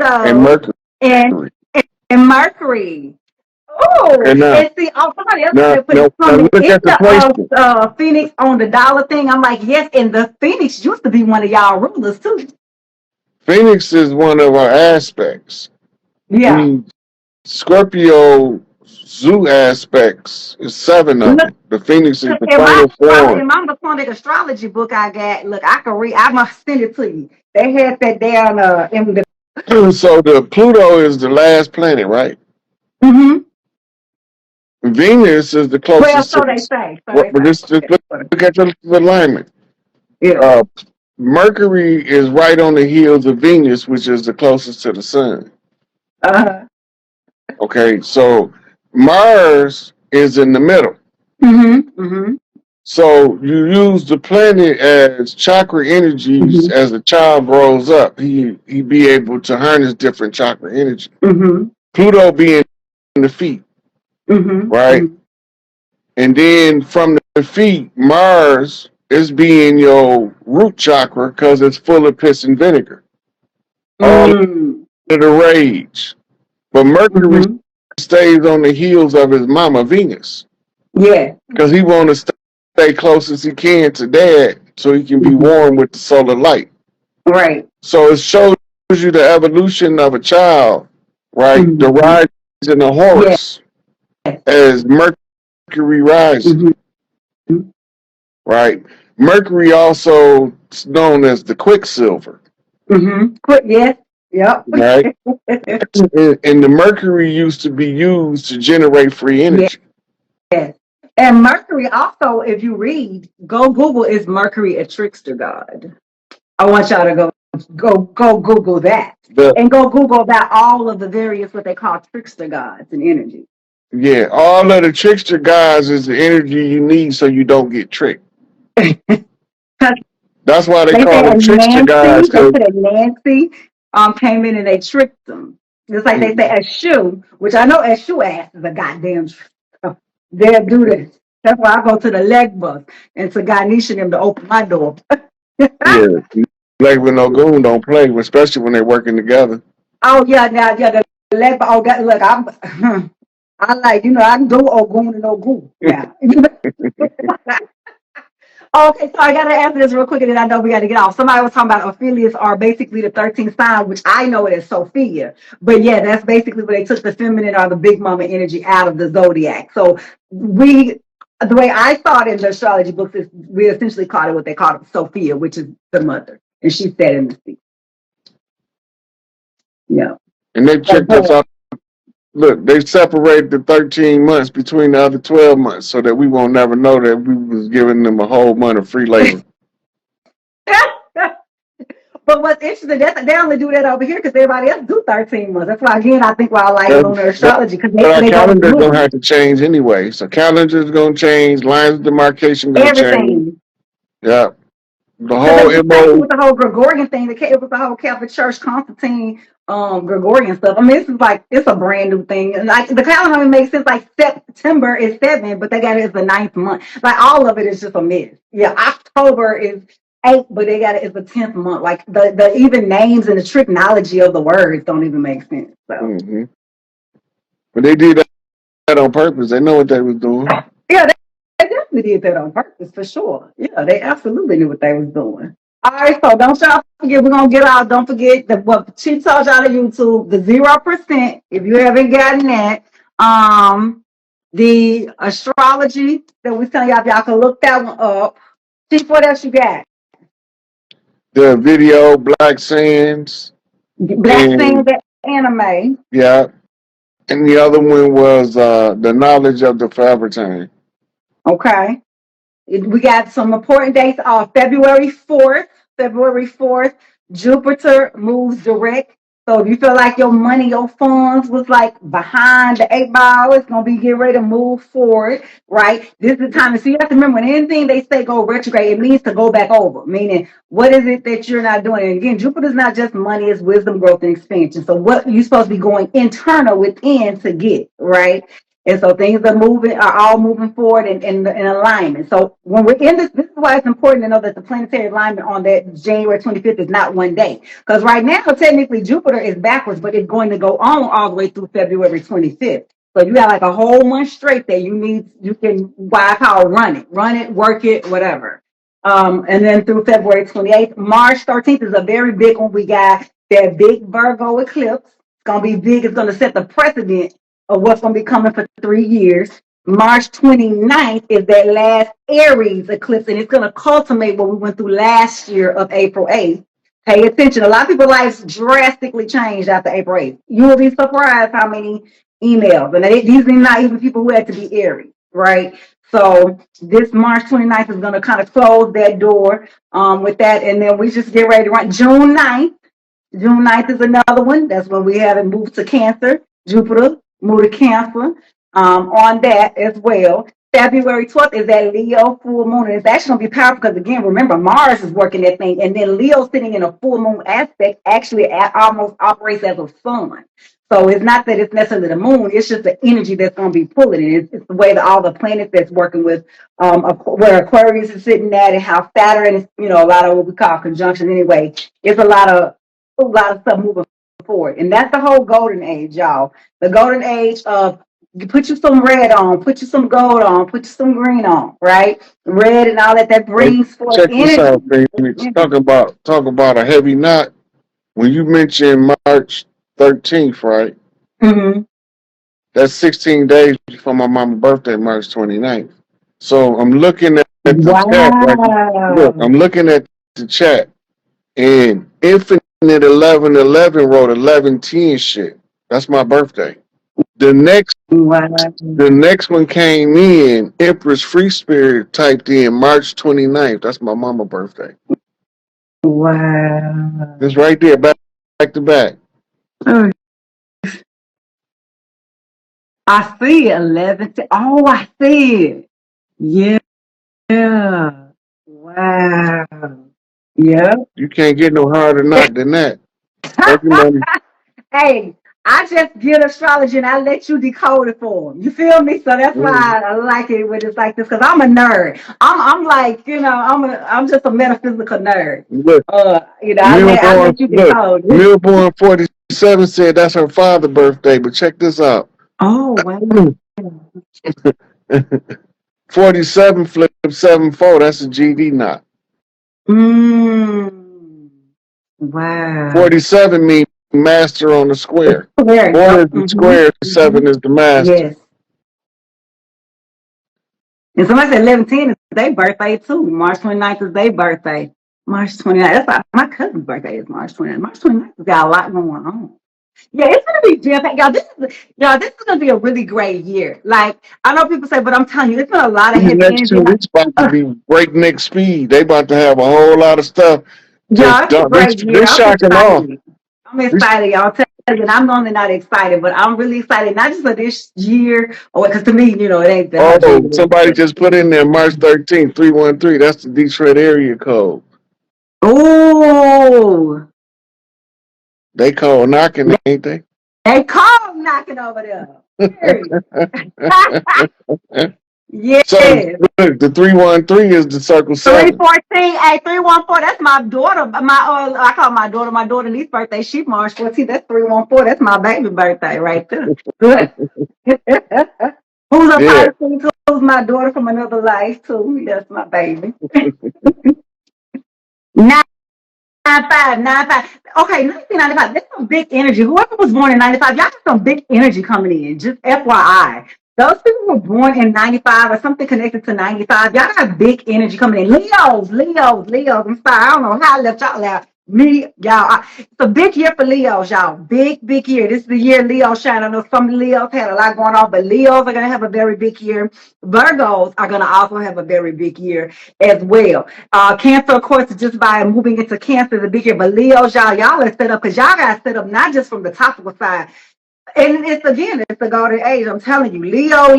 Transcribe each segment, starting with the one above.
and Pluto, Mercury. and and Mercury. Oh, Okay, and see, oh, somebody else now, said put now, it from now the look it's at the the placement. Phoenix on the dollar thing. I'm like, yes, and the Phoenix used to be one of y'all rulers too. Phoenix is one of our aspects. I Yeah. mean, Scorpio zoo aspects is seven of Look, them. The Phoenix is the in my final form. in my Masonic astrology book I got, look, I can read. I must send it to you. They had that down in the. So the Pluto is the last planet, right? Hmm. Venus is the Well, closest to so they the. say. So What? they But say. just look at your alignment. Yeah. Uh, Mercury is right on the heels of Venus, which is the closest to the sun. Uh. Okay, so Mars is in the middle. Mhm. Mhm. So you use the planet as chakra energies Mhm. as the child grows up. He be able to harness different chakra energy. Mhm. Pluto being in the feet, Mhm. right? Mhm. And then from the feet, Mars is being your root chakra because it's full of piss and vinegar. All of Mm. the rage. But Mercury Mhm. stays on the heels of his mama Venus Yeah. because he want to stay close as he can to dad so he can be Mhm. warm with the solar light. Right. So it shows you the evolution of a child, right? The Mhm. rise in the Yeah. Horus as Mercury rises, Mhm. right? Mercury also is known as the Quicksilver, Mhm. Quick. Yes. Yep. right? And the Mercury used to be used to generate free energy. Yes. And Mercury also, if you read, go Google, is Mercury a trickster god? I want y'all to go Google that. The And go Google about all of the various what they call trickster gods and energy. Yeah, all of the trickster guys is the energy you need so you don't get tricked. That's why they They call say them a trickster guys, Nancy, they because said a Nancy came in and they tricked them. Just like they say a shoe, which I know a shoe ass is a goddamn they'll do this. That's why I go to the leg bus and to Ganesh and them to open my door. yeah, like with no goon don't play, especially when they're working together. Oh yeah, now yeah, the leg bus. Oh, that look, I'm I like, I can do Ogun and Ogun now. Okay, so I gotta answer this real quick, and then I know we gotta get off. Somebody was talking about Ophelius are basically the 13th sign, which I know it as Sophia. But yeah, that's basically where they took the feminine or the big mama energy out of the zodiac. So the way I thought in the astrology books is we essentially called it what they called it Sophia, which is the mother, and she said in the sea. Yeah. And they tricked us So, off. Look, they separated the 13 months between the other 12 months so that we won't never know that we was giving them a whole month of free labor. but what's interesting, they only do that over here because everybody else do 13 months. That's why, again, I think why I like But, lunar but astrology because but our they go with the calendar gonna moon. have to change anyway. So calendar's gonna change, lines of demarcation gonna change. Everything. Yeah. The Because it whole was the same thing MO. with the whole Gregorian thing. It was the whole Catholic Church Constantine Gregorian stuff. I mean, this is like it's a brand new thing. And like the calendar only makes sense like September is 7, but they got it as the ninth month. Like all of it is just a mess. Yeah, October is 8, but they got it as the 10th month. Like the even names and the trigonology of the words don't even make sense. So Hmm. But they did that on purpose. They know what they was doing. yeah, they definitely did that on purpose for sure. Yeah, they absolutely knew what they was doing. All right, so don't y'all forget, we're gonna get out. Don't forget what she told y'all to YouTube, the 0%. If you haven't gotten that, the astrology that we telling y'all, if y'all can look that one up. Chief, what else you got? The video, Black Sands, Black Sing and that anime. yeah, and the other one was the knowledge of the forever time. Okay. We got some important dates. February 4th. February 4th, Jupiter moves direct. So if you feel like your money, your funds was like behind the 8 ball, it's gonna be getting ready to move forward, right? This is the time. So you have to remember when anything they say go retrograde, it means to go back over. Meaning, what is it that you're not doing? And again, Jupiter's not just money; it's wisdom, growth, and expansion. So what you're supposed to be going internal within to get, right? And so things are all moving forward in alignment. So when we're in this is why it's important to know that the planetary alignment on that January 25th is not one day. Because right now, technically, Jupiter is backwards, but it's going to go on all the way through February 25th. So you got like a whole month straight that you can, what I call run it, work it, whatever. And then through February 28th, March 13th is a very big one. We got that big Virgo eclipse. It's going to be big. It's going to set the precedent of what's going to be coming for 3 years. March 29th is that last Aries eclipse, and it's going to culminate what we went through last year of April 8th. Pay attention. A lot of people's lives drastically changed after April 8th. You will be surprised how many emails. And these are not even people who had to be Aries, right? So this March 29th is going to kind of close that door with that. And then we just get ready to run June 9th. June 9th is another one. That's when we have it moved to Cancer. Jupiter moved to Cancer on that as well. February 12th is that Leo full moon. And it's actually going to be powerful because, again, remember, Mars is working that thing. And then Leo sitting in a full moon aspect actually almost operates as a sun. So it's not that it's necessarily the moon. It's just the energy that's going to be pulling it. It's the way that all the planets that's working with where Aquarius is sitting at and how Saturn is, a lot of what we call conjunction anyway. It's a lot of stuff moving forward. And that's the whole golden age, y'all. The golden age of you put you some red on, put you some gold on, put you some green on, right? Red and all that brings forth check energy. This out, Phoenix. Talk about a heavy knot. When you mentioned March 13th, right? Mm-hmm. That's 16 days before my mama's birthday, March 29th. So I'm looking at the chat. Right? Look, I'm looking at the chat. And Infinite 1111 wrote 1110 shit. That's my birthday. The next one came in. Empress Free Spirit typed in March 29th. That's my mama's birthday. Wow. It's right there, back to back. I see it, 11. Oh, I see it. Yeah. Wow. Yeah. You can't get no harder knot than that. Hey, I just get astrology and I let you decode it for them. You feel me? So that's why I like it when it's like this, because I'm a nerd. I'm like, I'm just a metaphysical nerd. Look, I let you decode it. Millborn 47 said that's her father's birthday, but check this out. Oh, wow. 47 flip 74, that's a GD knot. Wow. 47 means master on the square. 4 is the square, 7 is the master. Yes. And somebody said 1110 is their birthday too. March 29th is their birthday. March 29th. That's why my cousin's birthday is March 29th. March 29th has got a lot going on. Yeah, it's gonna be jam-packed. This is gonna be a really great year. Like, I know people say, but I'm telling you, it's been a lot of heavy next 2 weeks about to be breakneck speed. They about to have a whole lot of stuff. Yeah, it's a great year. I'm excited, y'all. Tell you, I'm normally not excited, but I'm really excited. Not just for this year, because to me, it ain't that. Oh, somebody just put in there March 13th, 313. That's the Detroit area code. Oh. They call knocking, ain't they? They call knocking over there. Yes. So look, the 313 is the circle 7. 314, 314. That's my daughter. I call my daughter niece's birthday. She March 14th. That's 314. That's my baby birthday right there. Who's a part of my daughter from another life too. That's my baby. 95. Okay, 1995. That's some big energy. Whoever was born in 95, y'all got some big energy coming in. Just FYI. Those people who were born in 95 or something connected to 95, y'all got big energy coming in. Leos. I'm sorry, I don't know how I left y'all out. It's a big year for Leos, y'all. Big year. This is the year Leo shine. I know some Leos had a lot going on, but Leos are going to have a very big year. Virgos are going to also have a very big year as well. Cancer, of course, just by moving into Cancer is a big year, but Leos, y'all are set up because y'all got set up not just from the topical side. And it's the golden age. I'm telling you, Leo.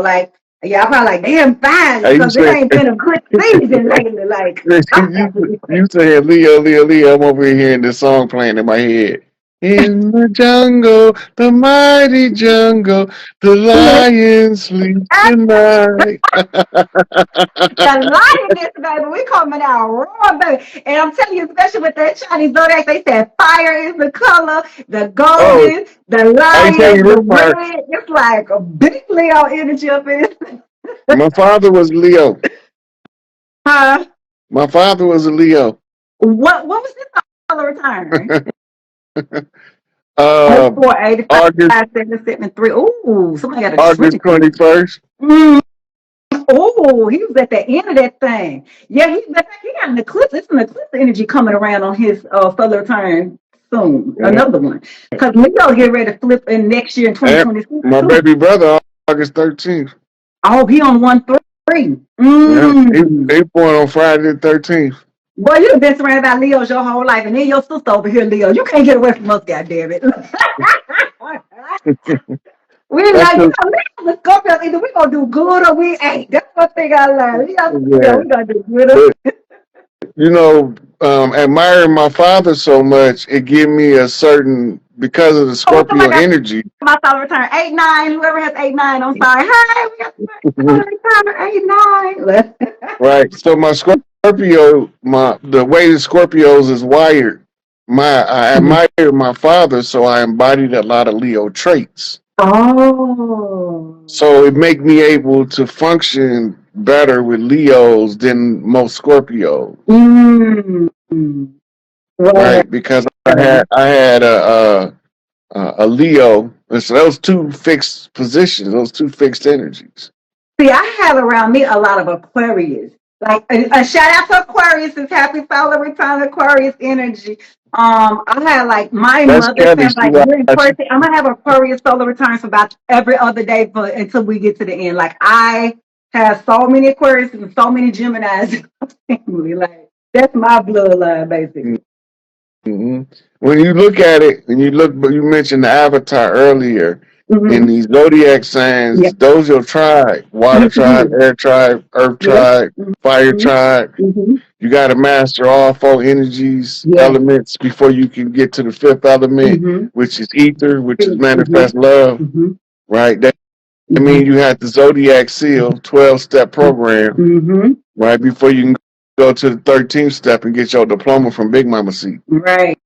Like, y'all probably like, damn, fine, because it ain't been a good season lately. Like, you said Leo. I'm over here hearing this song playing in my head. In the jungle, the mighty jungle, the lion sleeps tonight. The lioness, baby, we coming out raw, baby. And I'm telling you, especially with that Chinese zodiac, they said fire is the color, the Oh, golden, the I tell you lion, the this part. red. It's like a big Leo energy up in this. My father was Leo. Huh? My father was a Leo. What was this color return? uh, 84, 85, August 77, 3. Ooh, somebody got a August drink. 21st. Oh, he was at the end of that thing. Yeah, he got an eclipse. It's an eclipse energy coming around on his solar return soon. Yeah. Another one. Because Leo get ready to flip in next year in And 2026 my too. baby brother, August 13th. Oh, he on 1-3. Yeah, he born on Friday the 13th. Boy, you've been surrounded by Leos your whole life, and then your sister over here, Leo. You can't get away from us, goddammit. We That's like, the, the Scorpios, either we gonna do good or we ain't. That's one thing I learned. yeah. We gonna do good. But, you know, admiring my father so much, it gave me a certain, because of the Oh, Scorpio somebody got energy. my solar return. 8-9. Whoever has 8-9, I'm sorry. Hey, we got solar return 8-9. Right. So my Scorpio, the way the Scorpios is wired, I admire my father, so I embodied a lot of Leo traits. Oh. So it make me able to function better with Leos than most Scorpios. Right. Right? Because I had a Leo, and so those two fixed positions, those two fixed energies. See, I have around me a lot of Aquarius. Like a shout out to Aquarius. It's happy solar return Aquarius energy. I have like my That's mother's Kelly. family, She like we're in watching. Aquarius. I'm gonna have Aquarius solar returns for about every other day until we get to the end. Like I have so many Aquarius and so many Geminis in my family. Like that's my bloodline, basically. Mm-hmm. When you look at it, and you look, but you mentioned the avatar earlier. In Mm-hmm. these zodiac Yeah. signs, those your tribe: water tribe, Mm-hmm. air tribe, earth Yeah. tribe, fire Mm-hmm. tribe. Mm-hmm. You got to master all four energies, Yeah. elements before you can get to the fifth element, Mm-hmm. which is ether, which is Mm-hmm. manifest love. Mm-hmm. Right. That Mm-hmm. means you have the zodiac seal, 12-step program, Mm-hmm. right before you can go to the 13th step and get your diploma from Big Mama Seat. Right.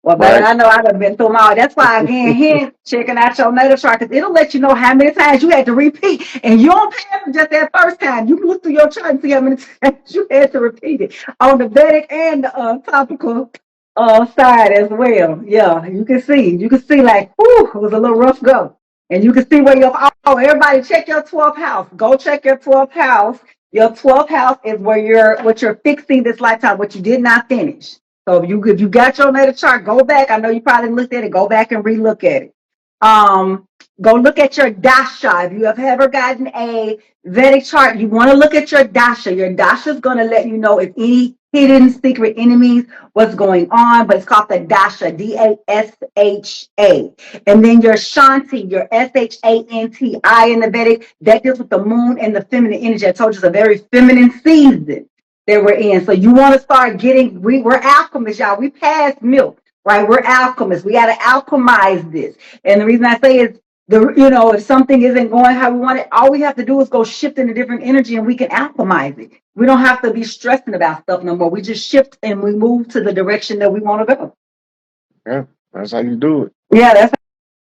Well, baby, Right. I know I done been through them all. That's why, again, here, checking out your natal chart, because it'll let you know how many times you had to repeat. And you don't pay for just that first time. You can look through your chart and see how many times you had to repeat it on the Vedic and the topical side as well. Yeah, you can see. You can see like, whew, it was a little rough go. And you can see where everybody check your 12th house. Go check your 12th house. Your 12th house is where what you're fixing this lifetime, what you did not finish. So if you got your natal chart, go back. I know you probably looked at it. Go back and relook at it. Um, Go look at your dasha. If you have ever gotten a Vedic chart, you want to look at your dasha. Your dasha is going to let you know if any hidden secret enemies, what's going on. But it's called the dasha, DASHA. And then your shanti, your SHANTI in the Vedic, that deals with the moon and the feminine energy. I told you it's a very feminine season that we're in. So you want to start getting, we're alchemists, y'all. We passed milk, right? We're alchemists. We got to alchemize this. And the reason I say is, if something isn't going how we want it, all we have to do is go shift in a different energy and we can alchemize it. We don't have to be stressing about stuff no more. We just shift and we move to the direction that we want to go. Yeah, that's how you do it. Yeah, that's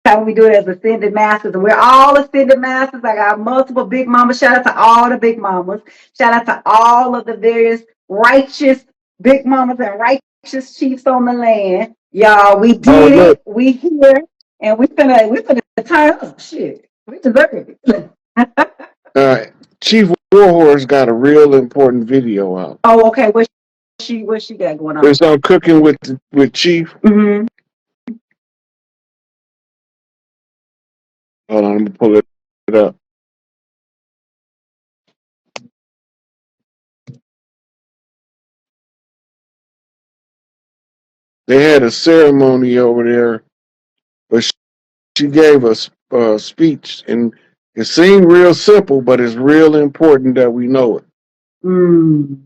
how we do it as ascended masters. And we're all ascended masters. I got multiple big mamas. Shout out to all the big mamas. Shout out to all of the various righteous big mamas and righteous chiefs on the land. Y'all, we Oh, did look, it. We here. And we finna turn up. Shit. We deserve it. uh, Chief Warhorse got a real important video out. Oh, okay. What she got going on? It's on Cooking with Chief. Mm-hmm. Hold on, I'm gonna pull it up. They had a ceremony over there, but she gave us a speech, and it seemed real simple, but it's real important that we know it. Mm.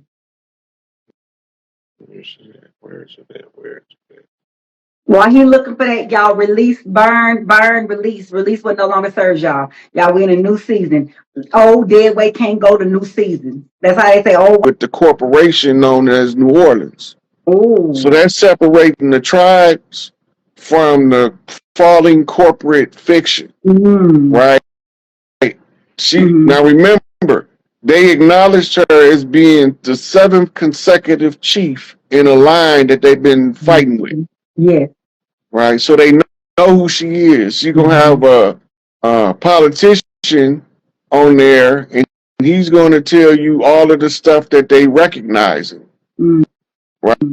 Where is it at? Where is it at? Where is it at? While he looking for that, y'all release, burn, burn, release. Release what no longer serves y'all. Y'all, we in a new season. Old dead weight can't go to new season. That's how they say, oh. With the corporation known as New Orleans. So Ooh. that's separating the tribes from the falling corporate fiction, right? Now remember, they acknowledged her as being the seventh consecutive chief in a line that they've been fighting with. Yeah. Right? So they know who she is. She's gonna have a politician on there, and he's gonna tell you all of the stuff that they recognize. Right?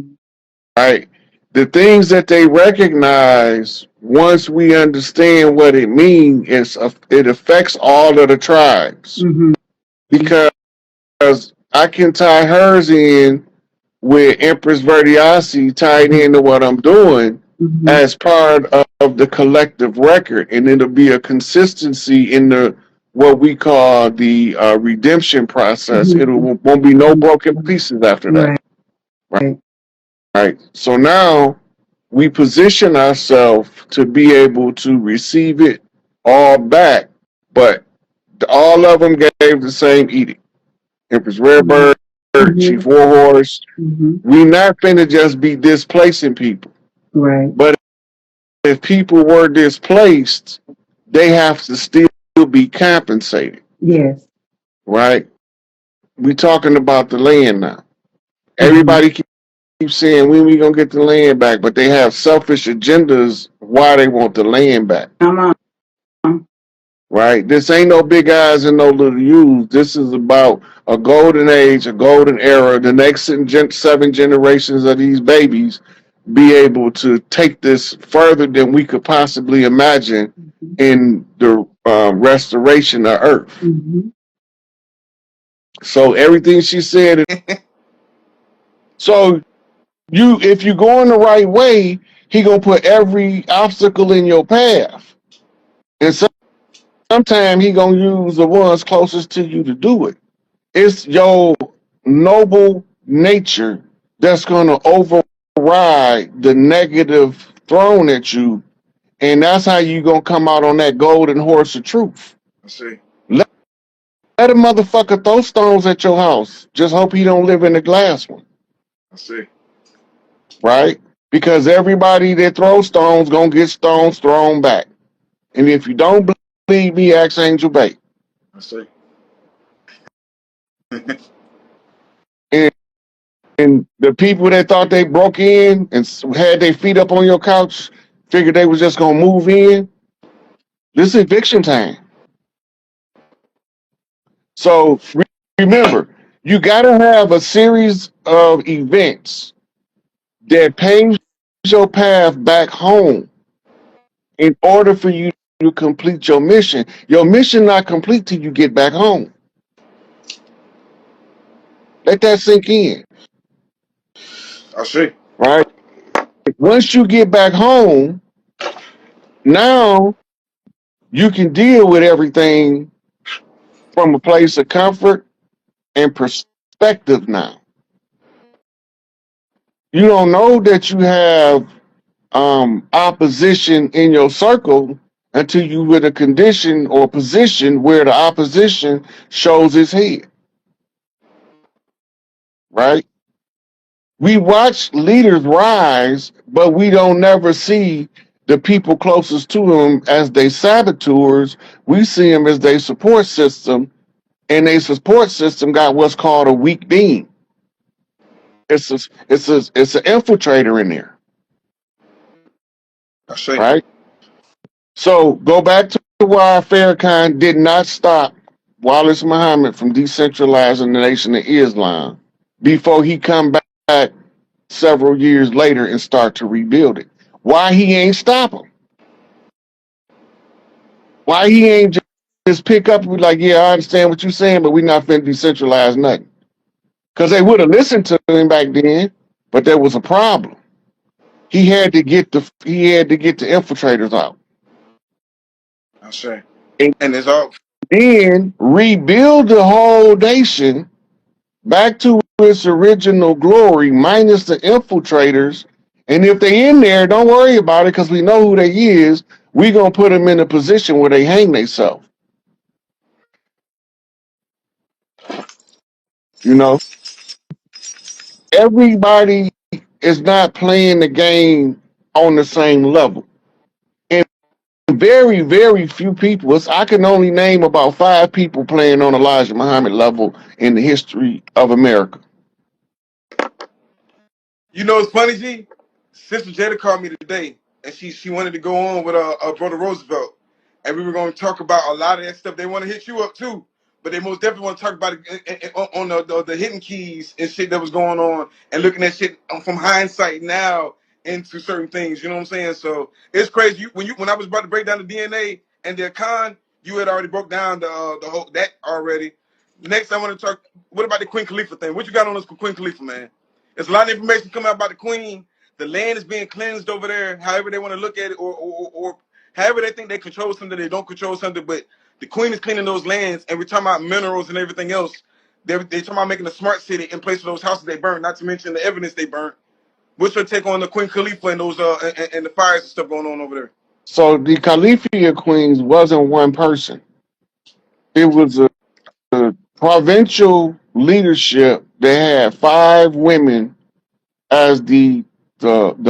Right? The things that they recognize, once we understand what it means, it affects all of the tribes. Because I can tie hers in with Empress Verdiasi tied into what I'm doing as part of the collective record, and it'll be a consistency in the what we call the redemption process. It won't be no broken pieces after that. Right. So now we position ourselves to be able to receive it all back, but all of them gave the same edict. Empress Redbird, Chief Warhorse. We not finna just be displacing people. Right. But if people were displaced, they have to still be compensated. Yes. Right? We talking about the land now. Everybody keeps saying when we gonna get the land back, but they have selfish agendas why they want the land back. Come on. Right? This ain't no big eyes and no little U's. This is about a golden age, a golden era. The next 7 generations of these babies be able to take this further than we could possibly imagine in the restoration of Earth. So everything she said. So if you go in the right way, he gonna put every obstacle in your path, and sometimes he gonna use the ones closest to you to do it. It's your noble nature that's gonna override the negative thrown at you, and that's how you gonna come out on that golden horse of truth. I see. Let a motherfucker throw stones at your house. Just hope he don't live in the glass one. I see. Right? Because everybody that throws stones gonna get stones thrown back. And if you don't believe me, ask Angel Bay. I see. And the people that thought they broke in and had their feet up on your couch, figured they was just gonna move in. This is eviction time. So remember, you gotta have a series of events that paves your path back home in order for you to complete your mission. Your mission not complete till you get back home. Let that sink in. I see. Right? Once you get back home, now you can deal with everything from a place of comfort and perspective now. You don't know that you have opposition in your circle until you with a condition or position where the opposition shows its head. Right? We watch leaders rise, but we don't never see the people closest to them as they saboteurs. We see them as their support system, and their support system got what's called a weak beam. It's an infiltrator in there. I see. Right? So go back to why Farrakhan did not stop Wallace Muhammad from decentralizing the Nation of Islam before he come back several years later and start to rebuild it. Why he ain't stop him? Why he ain't just pick up and be like, yeah, I understand what you're saying, but we're not finna decentralize nothing. Because they would have listened to him back then, but there was a problem. He had to get the infiltrators out. I see. And it's all Then rebuild the whole nation back to its original glory, minus the infiltrators, And if they in there, don't worry about it because we know who they is. We gonna put them in a position where they hang themselves. You know, everybody is not playing the game on the same level. And very, very few people. I can only name about 5 people playing on Elijah Muhammad level in the history of America. You know what's funny, G? Sister Jada called me today, and she wanted to go on with brother Roosevelt, and we were going to talk about a lot of that stuff. They want to hit you up too, but they most definitely want to talk about it on the hidden keys and shit that was going on, and looking at shit from hindsight now into certain things. You know what I'm saying? So it's crazy. When I was about to break down the DNA and the Khan, you had already broke down the whole that already. Next, I want to talk. What about the Queen Khalifa thing? What you got on this Queen Khalifa, man? There's a lot of information coming out about the Queen. The land is being cleansed over there, however they want to look at it, or however they think they control something, they don't control something. But the Queen is cleaning those lands, and we're talking about minerals and everything else. They're talking about making a smart city in place of those houses they burned, not to mention the evidence they burnt. What's your take on the Queen Khalifa and those and the fires and stuff going on over there? So the Khalifia queens wasn't one person. It was a provincial leadership that had 5 women as the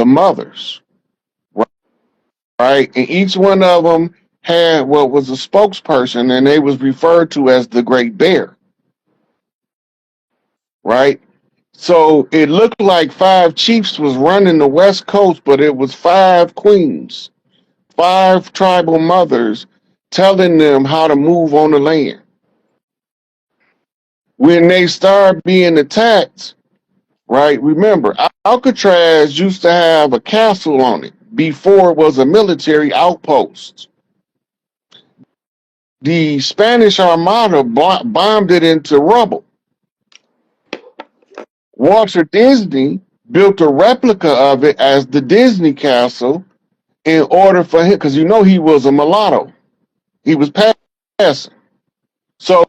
mothers, right? And each one of them had what was a spokesperson, and they was referred to as the Great Bear, right? So it looked like 5 chiefs was running the West Coast, but it was 5 queens, 5 tribal mothers telling them how to move on the land. When they start being attacked, right? Remember, Alcatraz used to have a castle on it before it was a military outpost. The Spanish Armada bombed it into rubble. Walter Disney built a replica of it as the Disney Castle in order for him, because you know he was a mulatto. He was passing. So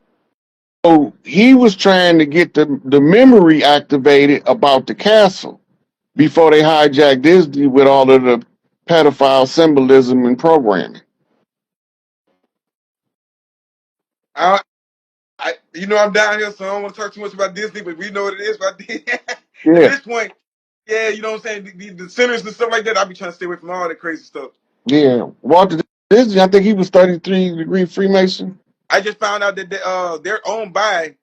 he was trying to get the memory activated about the castle before they hijacked Disney with all of the pedophile symbolism and programming. I, I'm down here, so I don't want to talk too much about Disney, but we know what it is. But at Yeah, this point, yeah, you know what I'm saying? The centers and stuff like that, I'll be trying to stay away from all that crazy stuff. yeah. Walter Disney, I think he was 33-degree Freemason. I just found out that they're owned by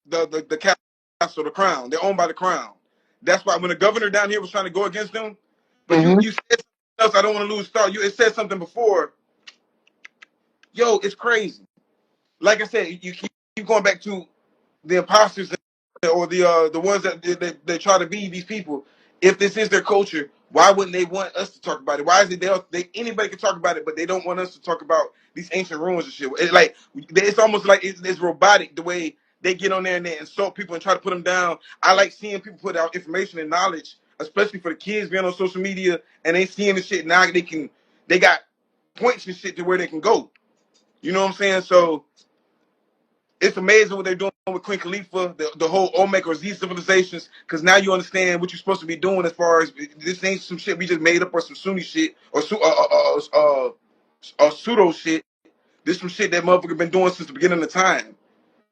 the castle, the crown. They're owned by the crown. That's why when the governor down here was trying to go against them, but Mm-hmm. you said something else. I don't want to lose thought. It said something before. Yo, it's crazy. Like I said, you keep going back to the imposters or the ones that they try to be these people. If this is their culture, why wouldn't they want us to talk about it? Why is it they anybody can talk about it, but they don't want us to talk about these ancient ruins and shit? It's almost like it's robotic the way they get on there and they insult people and try to put them down. I like seeing people put out information and knowledge, especially for the kids being on social media and they seeing the shit now. They got points and shit to where they can go. You know what I'm saying? So it's amazing what they're doing with Queen Khalifa, the whole Olmec or Z civilizations, because now you understand what you're supposed to be doing as far as this ain't some shit we just made up or some Sunni shit or pseudo shit. This some shit that motherfucker been doing since the beginning of time.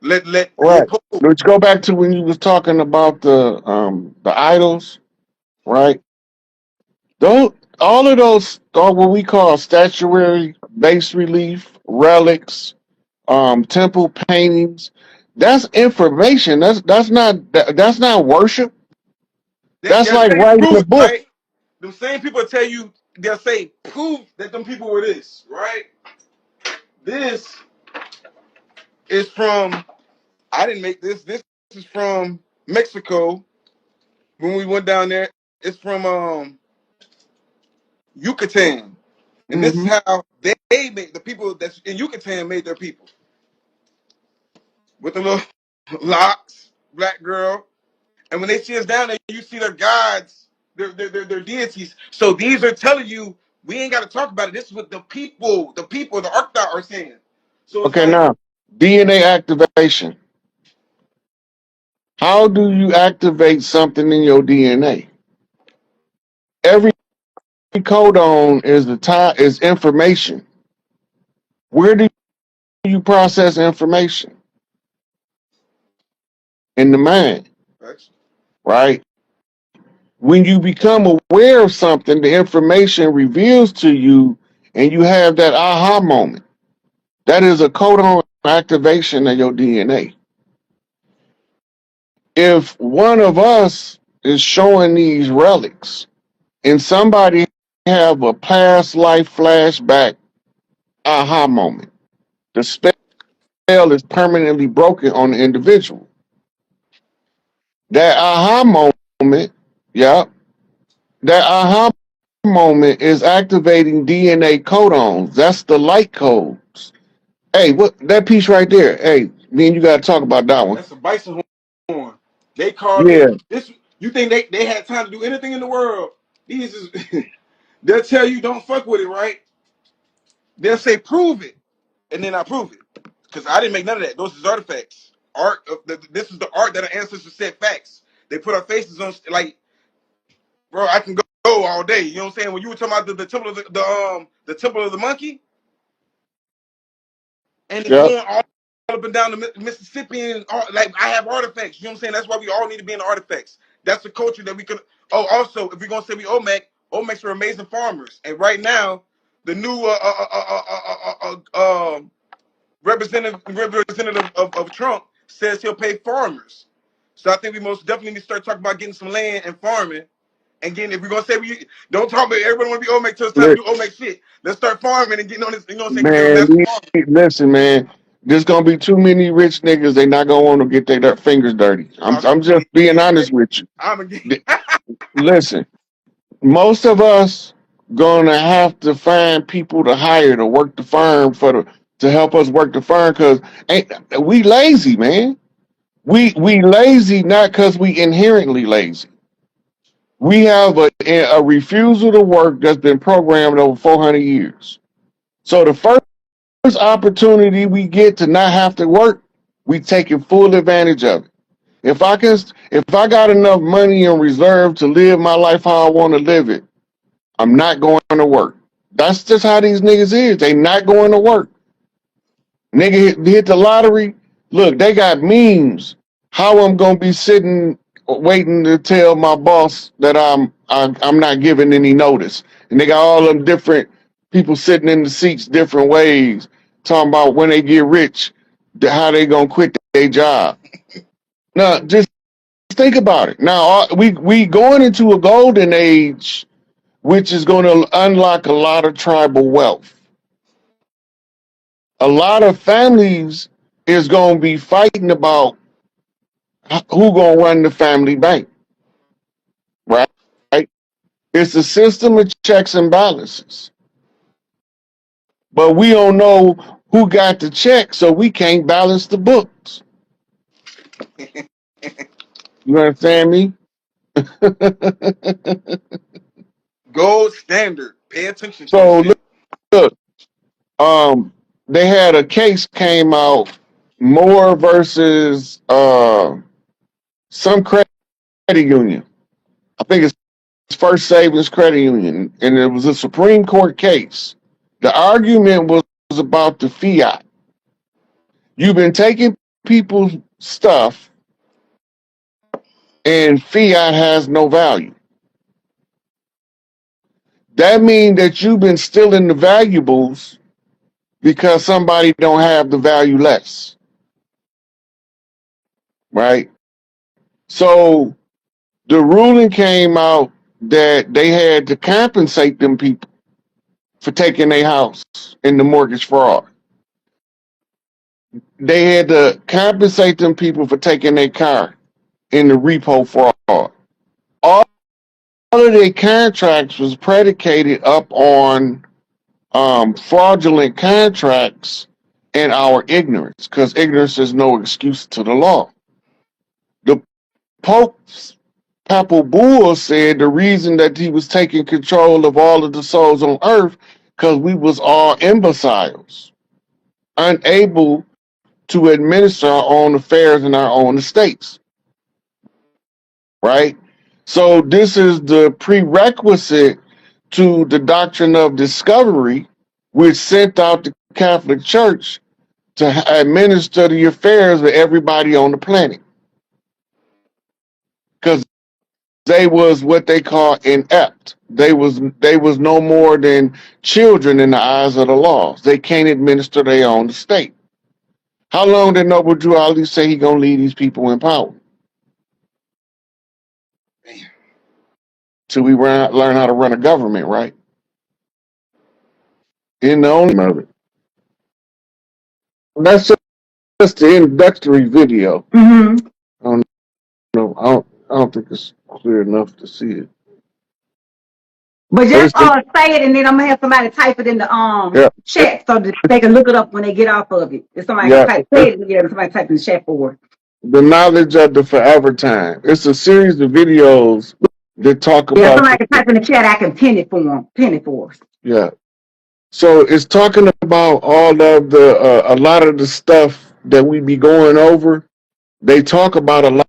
Let Right. Let's go back to when you was talking about the idols, right? Those all of those are what we call statuary, bas relief, relics, temple paintings. That's information. That's not worship. That's they're like saying writing prove a it, book. right? The same people tell you they'll say prove that them people were this, right? This is from I didn't make this. This is from Mexico when we went down there. It's from Yucatan. And this is Mm-hmm. how they made the people that's in Yucatan made their people. With the little locks, black girl. And when they see us down there, you see their gods, their deities. So these are telling you, we ain't got to talk about it. This is what the Arcta are saying. So it's Okay, like, now DNA activation. How do you activate something in your DNA? Every codon is the time is information. Where do you process information? In the mind, Facts. right? When you become aware of something, the information reveals to you, and you have that aha moment. That is a codon activation of your DNA. If one of us is showing these relics, and somebody have a past life flashback aha moment, the spell is permanently broken on the individual. That aha moment, yeah, that aha moment is activating DNA codons. That's the light codes. Hey, what that piece right there? Hey, me and you got to talk about that one. That's a bison horn. They call Yeah, it this. You think they had time to do anything in the world? These is they'll tell you don't fuck with it, right? They'll say prove it, and then I prove it because I didn't make none of that. Those is artifacts. Art. This is the art that our ancestors said facts. They put our faces on like, bro. I can go all day. You know what I'm saying? When you were talking about the temple of the temple of the monkey, and it's yep. going all up and down the Mississippi, and like I have artifacts. You know what I'm saying? That's why we all need to be in the artifacts. That's the culture that we could. Oh, also, if we're gonna say we Olmecs are amazing farmers, and right now, the new representative of Trump says he'll pay farmers. So I think we most definitely need to start talking about getting some land and farming. And getting, if we're gonna say we don't talk about everybody want to be Olmec till it's time to do Olmec shit. Let's start farming and getting on this. You know what I'm saying? Getting on Man, natural farming. listen, man. There's gonna be too many rich niggas. They not gonna want to get their fingers dirty. I'm just being honest with you. I'm again. Listen, most of us gonna have to find people to hire to work the farm to help us work the farm because ain't we lazy, man. We lazy not because we inherently lazy. We have a refusal to work that's been programmed over 400 years. So the first opportunity we get to not have to work, we taking full advantage of it. If I got enough money in reserve to live my life how I want to live it, I'm not going to work. That's just how these niggas is. They not going to work. Nigga hit the lottery. Look, they got memes. How I'm gonna be sitting waiting to tell my boss that I'm not giving any notice. And they got all them different people sitting in the seats different ways, talking about when they get rich, how they gonna quit their job. Now, just think about it. Now, we going into a golden age, which is going to unlock a lot of tribal wealth. A lot of families is going to be fighting about who going to run the family bank, right? It's a system of checks and balances, but we don't know who got the check, so we can't balance the books. You understand me? Gold standard. Pay attention to the So shit. look, um, they had a case came out, Moore versus some credit union. I think it's First Savings Credit Union, and it was a Supreme Court case. The argument was about the fiat. You've been taking people's stuff, and fiat has no value. That means that you've been stealing the valuables because somebody don't have the value less, right? So the ruling came out that they had to compensate them people for taking their house in the mortgage fraud. They had to compensate them people for taking their car in the repo fraud. All of their contracts was predicated up on fraudulent contracts and our ignorance, because ignorance is no excuse to the law. The Pope's Papal Bull said the reason that he was taking control of all of the souls on earth because we was all imbeciles, unable to administer our own affairs in our own estates, right? So this is the prerequisite to the doctrine of discovery, which sent out the Catholic Church to administer the affairs of everybody on the planet. Because they was what they call inept. They was no more than children in the eyes of the laws. They can't administer their own state. How long did Noble Drew Ali say he gonna leave these people in power? Till we learn how to run a government, right? In the only of it. That's just the introductory video. Mm-hmm. I don't know. I don't think it's clear enough to see it. But just say it, and then I'm gonna have somebody type it in the chat so that they can look it up when they get off of it. If somebody can type it, somebody type in the chat for it. The knowledge of the forever time. It's a series of videos that talk about. Yeah, somebody can type in the chat. I can pin it for them. Pin it for us. Yeah. So it's talking about all of a lot of the stuff that we be going over. They talk about a lot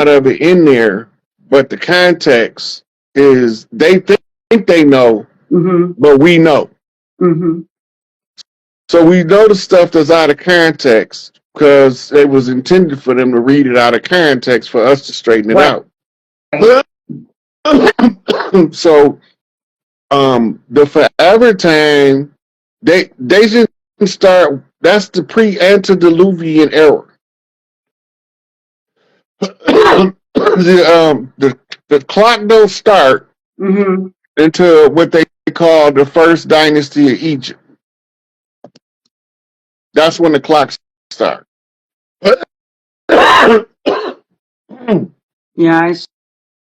of it in there, but the context is they think they know, but we know. So we know the stuff that's out of context because it was intended for them to read it out of context for us to straighten it out. So the forever time, they just start. That's the pre-antediluvian era. The clock don't start until what they call the first dynasty of Egypt. That's when the clock starts. Yeah, I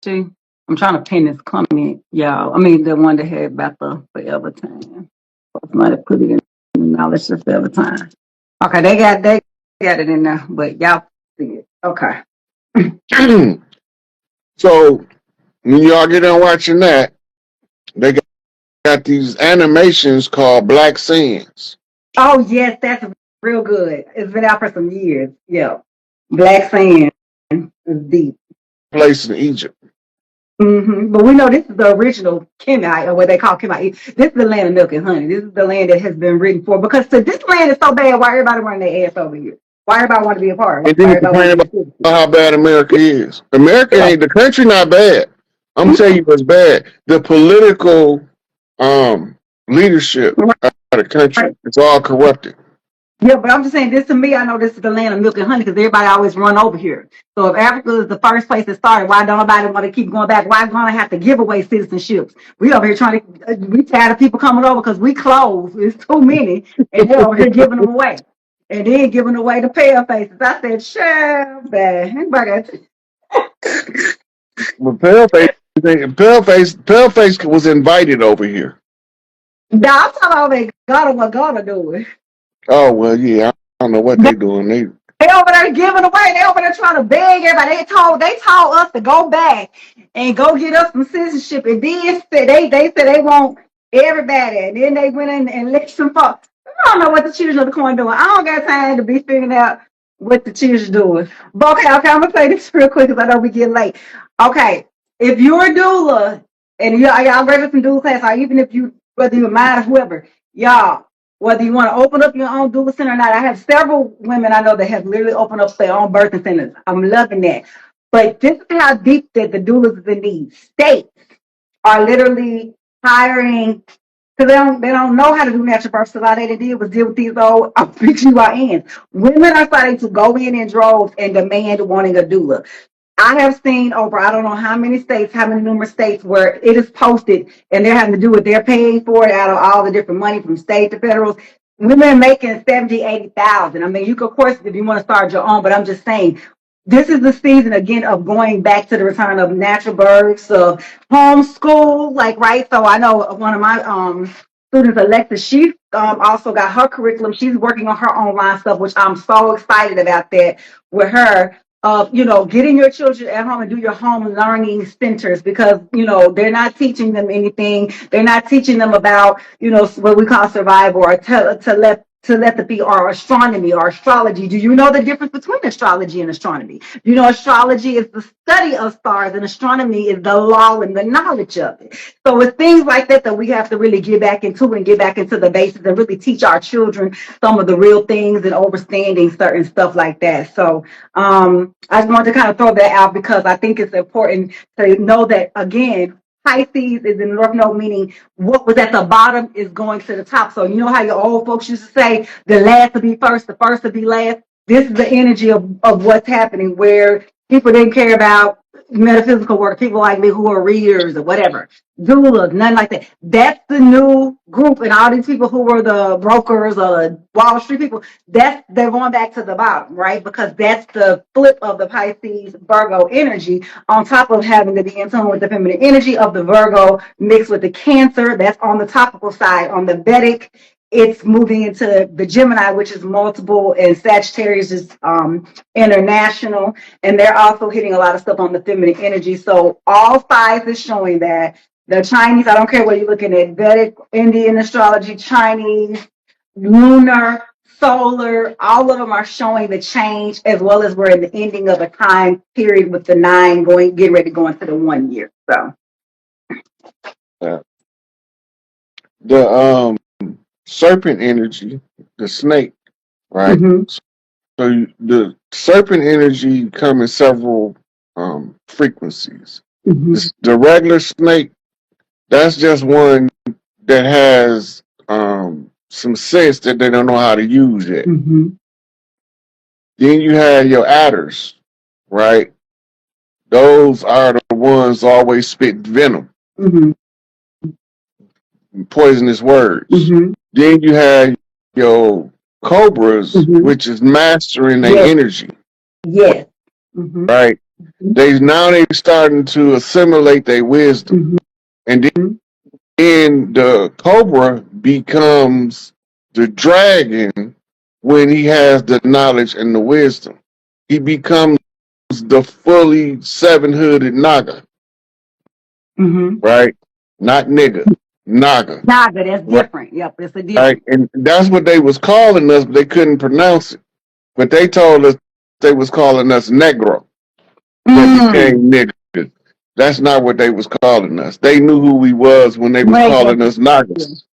see. I'm trying to pin this comment, y'all. I mean, the one that had about the forever time. Somebody put it in the knowledge of forever time. Okay, they got it in there, but y'all see it. Okay. So when y'all get on watching that, they got these animations called Black Sands. Oh yes, that's real good. It's been out for some years. Yeah, Black Sand is deep. Place in Egypt. But we know this is the original Kenite, or what they call Kenite. This is the land of milk and honey. This is the land that has been written for. Because this land is so bad, why everybody running their ass over here? Why everybody want to be a part? And then complain about how bad America is. America ain't, the country not bad. I'm telling you what's bad. The political leadership of the country, it's all corrupted. Yeah, but I'm just saying this to me, I know this is the land of milk and honey because everybody always run over here. So if Africa is the first place that started, why don't nobody want to keep going back? Why gonna have to give away citizenships? We over here trying to, we tired of people coming over because we closed. It's too many, and they're over here giving them away. And then giving away the pale faces. I said, sure, bad. But Paleface was invited over here. Now I'm talking about they gotta what gotta do it. Oh well, yeah, I don't know what they're doing. They over there giving away. They over there trying to beg everybody. They told us to go back and go get us some citizenship. And then they said they want everybody. And then they went in and let some folks. I don't know what the children of the corn doing. I don't got time to be figuring out what the children doing. But okay, I'm gonna say this real quick because I know we get late. Okay, if you're a doula and y'all ready some doula class, or even if you whether you're mine or whoever, y'all. Whether you want to open up your own doula center or not, I have several women I know that have literally opened up their own birthing centers. I'm loving that. But this is how deep that the doulas in these states are literally hiring because they don't know how to do natural births. So all they did was deal with these old OBGYNs. Women are starting to go in droves and demand wanting a doula. I have seen over, I don't know how many states, how many numerous states where it is posted and they're having to do what they're paying for it out of all the different money from state to federal. Women making 70, 80,000. I mean, you could, of course, if you want to start your own, but I'm just saying, this is the season again of going back to the return of natural births, of homeschool, like, right? So I know one of my students, Alexis, she also got her curriculum. She's working on her online stuff, which I'm so excited about that with her. Of getting your children at home and do your home learning centers because they're not teaching them anything. They're not teaching them about what we call survival or telepathy or astronomy or astrology. Do you know the difference between astrology and astronomy? You know, astrology is the study of stars and astronomy is the law and the knowledge of it. So it's things like that that we have to really get back into and get back into the basics and really teach our children some of the real things and understanding certain stuff like that. So I just wanted to kind of throw that out because I think it's important to know that, again, Pisces is in the North Node, meaning what was at the bottom is going to the top. So you know how your old folks used to say, the last to be first, the first to be last? This is the energy of what's happening, where people didn't care about metaphysical work, people like me who are readers or whatever, doulas, nothing like that. That's the new group, and all these people who were the brokers or Wall Street people, they're going back to the bottom, right? Because that's the flip of the Pisces Virgo energy, on top of having to be in tune with the feminine energy of the Virgo mixed with the Cancer. That's on the topical side. On the Vedic, it's moving into the Gemini, which is multiple, and Sagittarius is international. And they're also hitting a lot of stuff on the feminine energy. So all sides is showing that. The Chinese, I don't care what you're looking at, Vedic, Indian astrology, Chinese, lunar, solar, all of them are showing the change, as well as we're in the ending of a time period with the 9 getting ready to go into the 1 year. So The serpent energy, the snake, right? So the serpent energy come in several frequencies. The regular snake, that's just one that has some sense that they don't know how to use yet. Then you have your adders, right? Those are the ones always spit venom, poisonous words. Then you have your cobras, which is mastering their energy. yes. Right? They starting to assimilate their wisdom. And then the cobra becomes the dragon when he has the knowledge and the wisdom. He becomes the fully 7-hooded Naga. Right? Not nigga. Naga. Naga, that's different. Yep, it's a different. Right? And that's what they was calling us, but they couldn't pronounce it. But they told us they was calling us Negro. That became niggas. That's not what they was calling us. They knew who we was when they was calling us Nagas.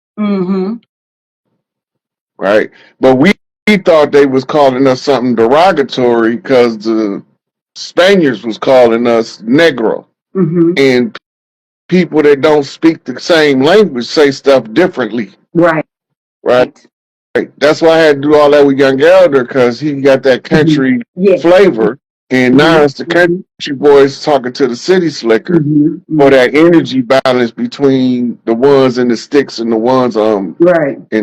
Right? But we thought they was calling us something derogatory because the Spaniards was calling us Negro. And people that don't speak the same language say stuff differently. Right? That's why I had to do all that with Young Elder, because he got that country flavor. And now it's the country boys talking to the city slicker for that energy balance between the ones in the sticks and the ones in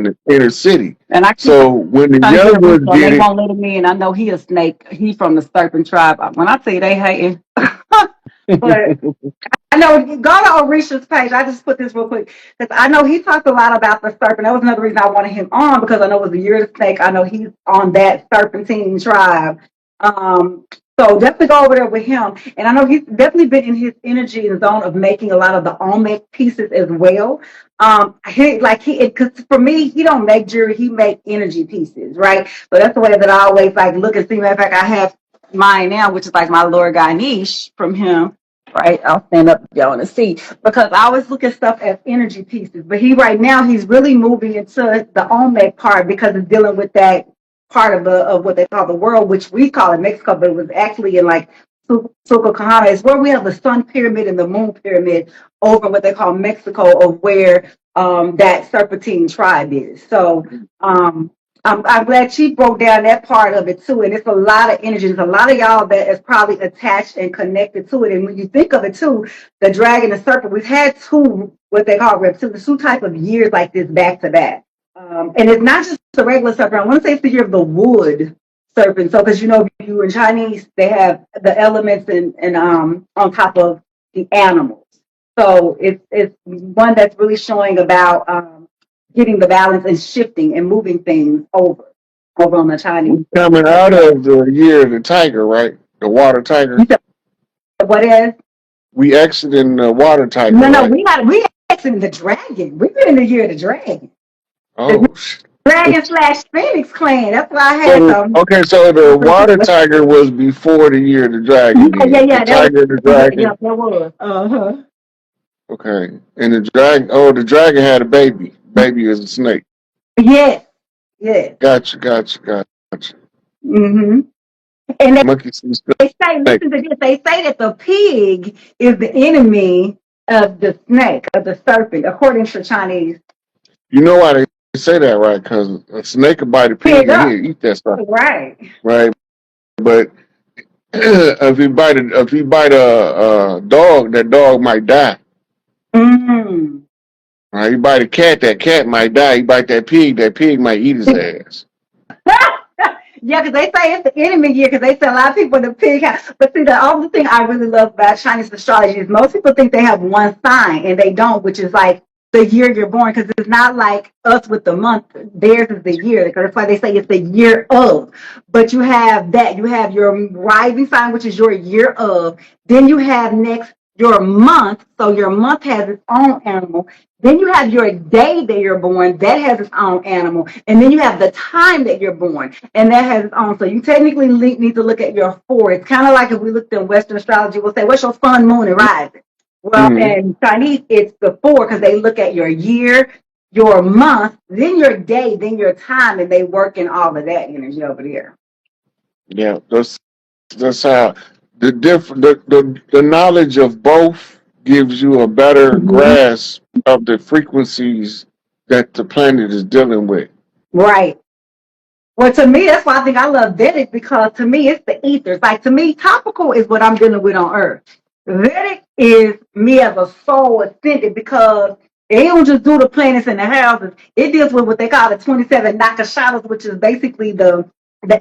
the inner city. And so when the young ones get they won't let him in. I know he a snake. He from the Serpent tribe. When I tell you they hating, but I know, go to Orisha's page. I just put this real quick because I know he talked a lot about the serpent. That was another reason I wanted him on, because I know it was the year of the snake. I know he's on that serpentine tribe. So definitely go over there with him. And I know he's definitely been in his energy and zone of making a lot of the Olmec pieces as well. Because for me, he don't make jewelry, he make energy pieces, right? So that's the way that I always like look and see. Matter of fact, I have mine now, which is like my Lord Ganesh from him. Right, I'll stand up, y'all, and see, because I always look at stuff as energy pieces. But right now he's really moving into the Olmec part, because it's dealing with that part of what they call the world, which we call it Mexico, but it was actually in like Sucocahana. It's where we have the sun pyramid and the moon pyramid over what they call Mexico, of where that serpentine tribe is. So I'm glad she broke down that part of it too. And it's a lot of energy. There's a lot of y'all that is probably attached and connected to it. And when you think of it too, the dragon and serpent, we've had two, what they call reptiles, two type of years like this back to back. And it's not just the regular serpent. I want to say it's the year of the wood serpent. So, because you in Chinese, they have the elements and on top of the animals. So it's one that's really showing about getting the balance and shifting and moving things over on the Chinese. Coming out of the year of the tiger, right? The water tiger. What is? We exiting the water tiger. No, right? we exiting the dragon. We've been in the year of the dragon. Oh, Dragon slash Phoenix clan. That's why I had So some. okay, so the water tiger was before the year of the dragon. Then the Yeah. That was tiger, the yeah, dragon. that was. Uh-huh. Okay, and the dragon. Oh, the dragon had a baby. Baby is a snake. Yes, yes. Gotcha. Mm-hmm. And Monkey see they say, snake. listen to this, they say that the pig is the enemy of the snake, of the serpent, according to Chinese. You know why they say that, right? Because a snake will bite a Pig pig and up. he'll eat that stuff, Right. right? But if you bite a dog, that dog might die. Mm. Right? You bite a cat, that cat might die. You bite that pig might eat his ass. Yeah, because they say it's the enemy year, because they say a lot of people in the pig house. But see, the only thing I really love about Chinese astrology is most people think they have one sign, and they don't, which is like the year you're born, because it's not like us with the month. Theirs is the year. Because that's why they say it's the year of. But you have that. You have your rising sign, which is your year of. Then you have next your month. So your month has its own animal. Then you have your day that you're born, that has its own animal. And then you have the time that you're born, and that has its own. So you technically need to look at your four. It's kind of like if we looked in Western astrology, we'll say, what's your sun, moon, and rising? Well, Mm-hmm. in Chinese, it's the four because they look at your year, your month, then your day, then your time, and they work in all of that energy over there. Yeah, that's how the knowledge of both gives you a better Mm-hmm. grasp of the frequencies that the planet is dealing with. Right. Well, to me, that's why I think I love Vedic, because to me, it's the ethers. Like, to me, topical is what I'm dealing with on Earth. Vedic is me as a soul ascended, because they don't just do the planets and the houses. It deals with what they call the 27 nakashatas, which is basically the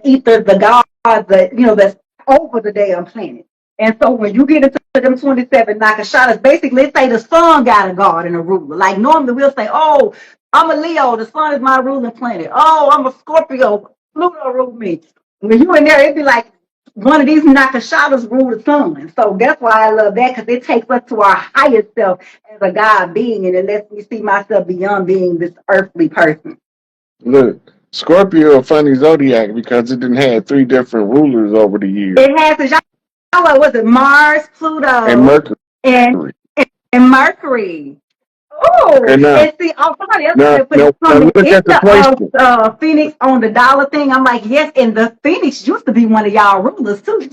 ethers, the gods, that's over the damn planet. And so when you get into them 27 nakashatas, basically, let's say the sun got a god and a ruler. Like, normally we'll say, oh, I'm a Leo. The sun is my ruling planet. Oh, I'm a Scorpio. Pluto rule me. When you in there, it'd be like one of these nakashatas rule the sun. So that's why I love that, because it takes us to our highest self as a God being, and it lets me see myself beyond being this earthly person. Look, Scorpio a funny zodiac because it didn't have three different rulers over the years. It has, what was it? Mars, And Pluto, Mercury. and and Mercury. Okay, Oh, now and see, somebody else now said put now, it now from the look in at the placement. the Phoenix on the dollar thing. I'm like, yes, and the Phoenix used to be one of y'all rulers too.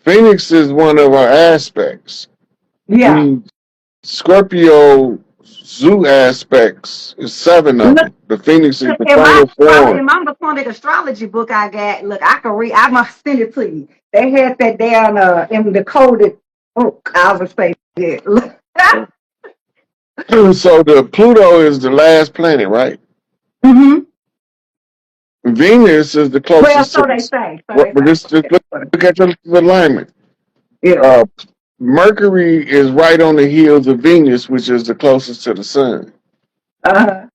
Phoenix is one of our aspects. Yeah. The Scorpio zoo aspects is seven of Look, them. The Phoenix is the in my final form. in my Masonic astrology book I got, look, I can read, I must send it to you. They had that down in the coded book. I was say, yeah. So the Pluto is the last planet, right? Mm-hmm. Venus is the Well, closest to so they the. say. So What? they But say. just look at the alignment. Yeah. Uh, Mercury is right on the heels of Venus, which is the closest to the sun. Uh-huh.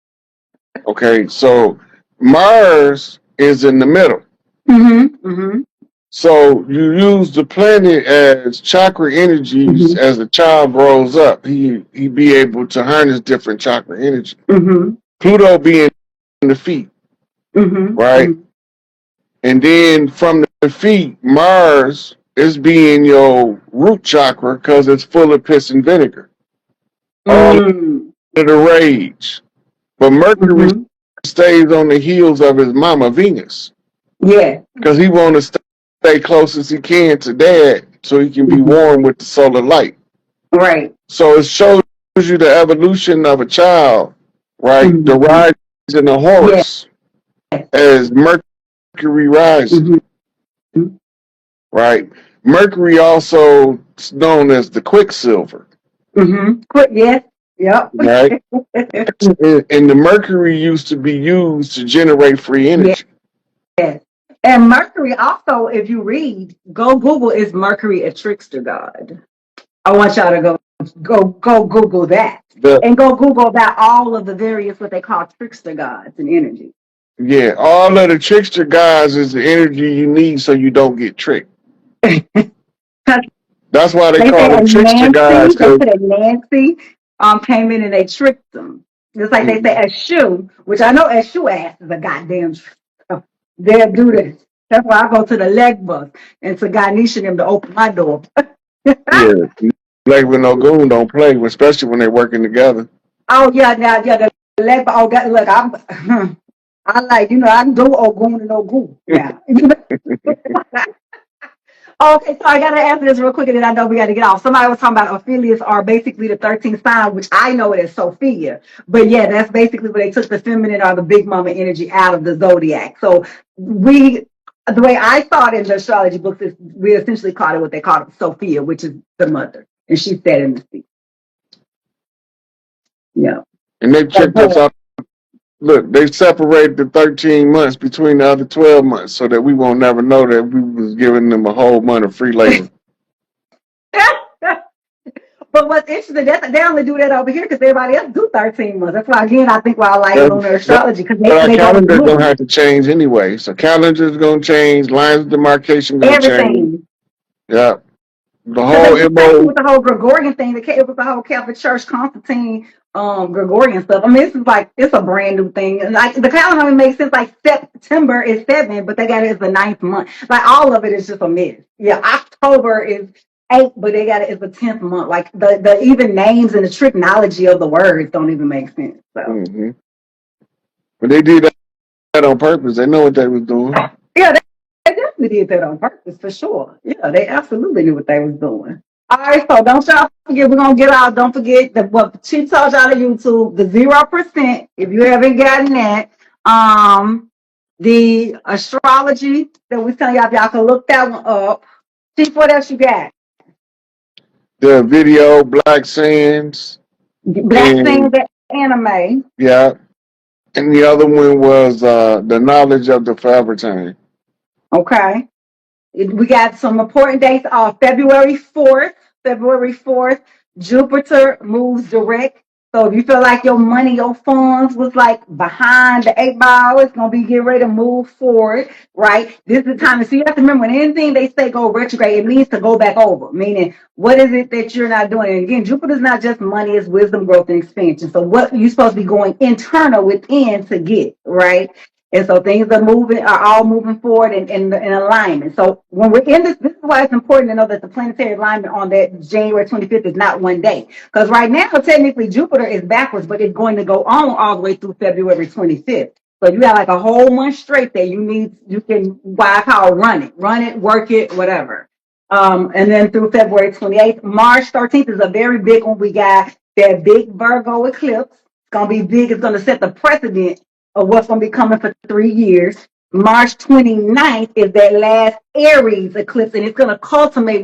Okay, so Mars is in the middle. Mm-hmm. Mm-hmm. So you use the planet as chakra energies Mm-hmm. as a child grows up. He be able to harness different chakra energy. Mm-hmm. Pluto being the feet, Mm-hmm. right? Mm-hmm. And then from the feet, Mars is being your root chakra because it's full of piss and vinegar. All of Mm-hmm. the rage. But Mercury Mm-hmm. stays on the heels of his mama Venus Yeah. because he want to stay close as he can to dad so he can be Mm-hmm. warm with the solar light. Right. So it shows you the evolution of a child, right? The Mm-hmm. rise in the Yeah. horse as Mercury rises, Mm-hmm. right? Mercury also is known as the Quicksilver, Mm-hmm. Quick, yes. Yep. right? And the Mercury used to be used to generate free energy. Yes. And Mercury also, if you read, go Google, is Mercury a trickster god? I want y'all to go Google that. The And go Google about all of the various what they call trickster gods and energy. Yeah, all of the trickster guys is the energy you need so you don't get tricked. That's why they They call said them trickster guys. They Cause said Nancy came in and they tricked them. Just like they say eschew, which I know eschew ass is a goddamn they'll do this. That's why I go to the leg bus and to Ganesh and them to open my door. Yeah, like with no goon don't play, especially when they're working together. Oh yeah, now yeah, the leg bus. Oh, God, look, I like I can do Ogun and Ogun now. Okay, so I gotta answer this real quick, and then I know we gotta get off. Somebody was talking about Ophelias are basically the 13th sign, which I know it as Sophia. But yeah, that's basically where they took the feminine or the big mama energy out of the zodiac. So the way I thought in the astrology books is we essentially called it what they called it, Sophia, which is the mother, and she said in the sea. Yeah. And they checked us out. Look, they separated the 13 months between the other 12 months so that we won't never know that we was giving them a whole month of free labor. But what's interesting, they only do that over here because everybody else do 13 months. That's why, again, I think why I like lunar astrology because our they calendar's don't going to have to change anyway. So calendar's going to change, lines of demarcation going to change. everything. Yeah. The Because whole it was MO. with the whole Gregorian thing, it was the whole Catholic Church, Constantine, Gregorian stuff. I mean, this is like, it's a brand new thing. And like, the calendar only makes sense, like September is 7, but they got it as the 9th month. Like, all of it is just a myth. Yeah, October is 8, but they got it as the 10th month. Like, the even names and the trigonology of the words don't even make sense. So, But they did that on purpose. They know what they was doing. yeah, they definitely did that on purpose, for sure. Yeah, they absolutely knew what they was doing. All right, so don't y'all forget, we're gonna get out. Don't forget that what she told y'all on YouTube, the 0%. If you haven't gotten that, the astrology that we telling y'all, if y'all can look that one up. Chief, what else you got? The video, Black Sands. Black Sands, the anime. Yeah. And the other one was the knowledge of the forever time. Okay. We got some important dates. February 4th. February 4th, Jupiter moves direct. So if you feel like your money, your funds was like behind the 8 ball, it's gonna be getting ready to move forward, right? This is the time to see. You have to remember when anything they say go retrograde, it means to go back over. Meaning, what is it that you're not doing? And again, Jupiter's not just money; it's wisdom, growth, and expansion. So what you're supposed to be going internal within to get, right? And so things are all moving forward in alignment. So when we're in this is why it's important to know that the planetary alignment on that January 25th is not one day. Because right now, technically, Jupiter is backwards, but it's going to go on all the way through February 25th. So you got like a whole month straight there. You can, why I call run it, work it, whatever. And then through February 28th, March 13th is a very big one. We got that big Virgo eclipse. It's going to be big. It's going to set the precedent of what's going to be coming for 3 years. March 29th is that last Aries eclipse, and it's going to culminate